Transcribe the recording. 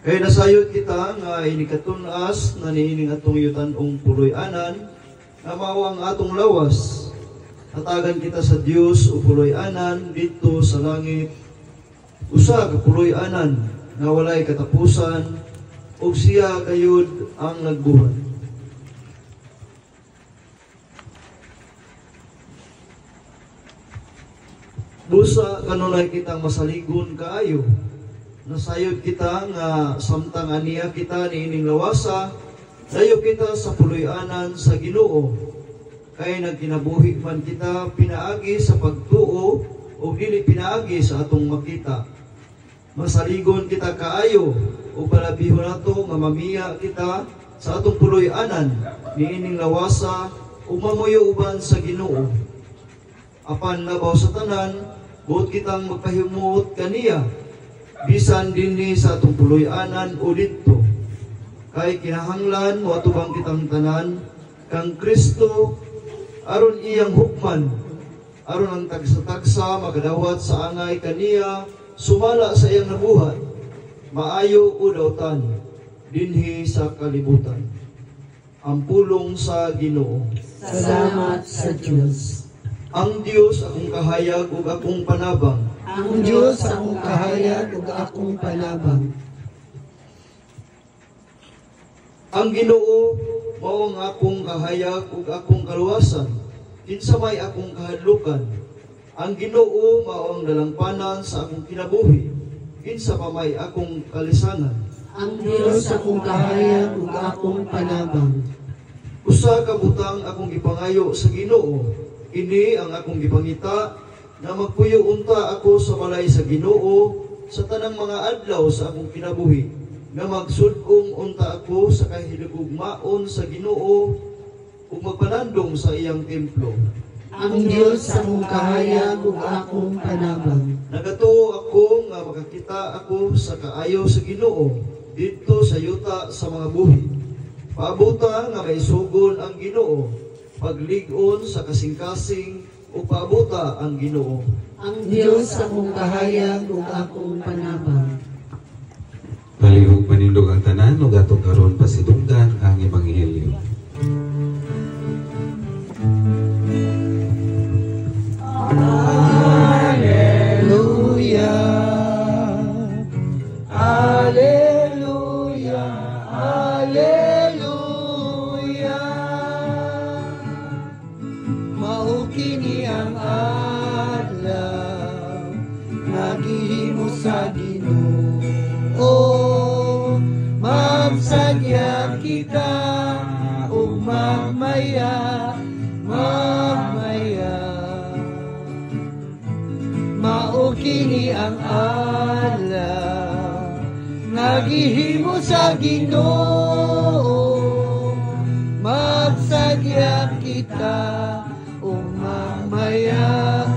Kaya nasayod kita nga inikatunas na niining atong yutanong puloy-anan, na mao ang atong lawas. Hatagan kita sa Dios o puloy-anan dito sa langit. Usa ka puloy-anan nga walay katapusan, ug siya gayud ang nagbuhat. Busa kanunay kitang masaligon kaayo. Nasayod kita nga samtang aniya kita niining lawasa, dayo kita sa puloy-anan sa Ginoo. Kay nagkinabuhi man kita pinaagi sa pagtuo o dili pinaagi sa atong makita. Masaligon kita kaayo o palabihon nato nga mamiya kita sa atong puloy-anan niining lawasa o mamuyo uban sa Ginoo. Apan labaw sa tanan, buot kitang magpahimuot kaniya bisan dinhi sa atong puloy-anan o didto. Kay kinahanglan o atubang kitang tanan kang Kristo aron iyang hukman, aron ang tagsa-tagsa magadawat sa angay kaniya sumala sa iyang nabuhat, maayo o dautan dinhi sa kalibutan. Ang pulong sa Ginoo. Salamat sa Diyos. Ang Dios akong kahayag ug akong panabang. Ang Diyos akong kahayag ug akong panabang. Ang Ginoo mao ang akong kahayag ug akong kaluwasan. Kinsa may akong kahadlukan. Ang Ginoo mao ang dalangpanan sa akong kinabuhi. Kinsa pa may akong kalisanan. Ang Diyos akong kahayag ug akong panabang. Usa ka butang akong gipangayo sa Ginoo. Ini ang akong gipangita na magpuyo unta ako sa balay sa Ginoo sa tanang mga adlaw sa akong kinabuhi, nga magsud-ong unta ako sa kahilugmaon sa Ginoo ug magpanandong sa iyang templo. Ang Diyos akong kahayag ug akong panabang. Nagatuo ako nga makakita ako sa kaayo sa Ginoo didto sa yuta sa mga buhi. Paabuta nga maisugon ang Ginoo, paglig-on sa kasing-kasing o paabuta ang Ginoo. Ang Diyos akong kahayag ug akong panabang. Palihog manindog ang tanan ug atong karon pasidunggan ang ebanghelyo. Alleluia. Alleluia. Alleluia. Mao kini ang adlaw naghimo sa Ginoo, magsadya kita ug mamaya, mamaya. Mao kini ang adlaw naghimo sa Ginoo, magsadya kita ug mamaya.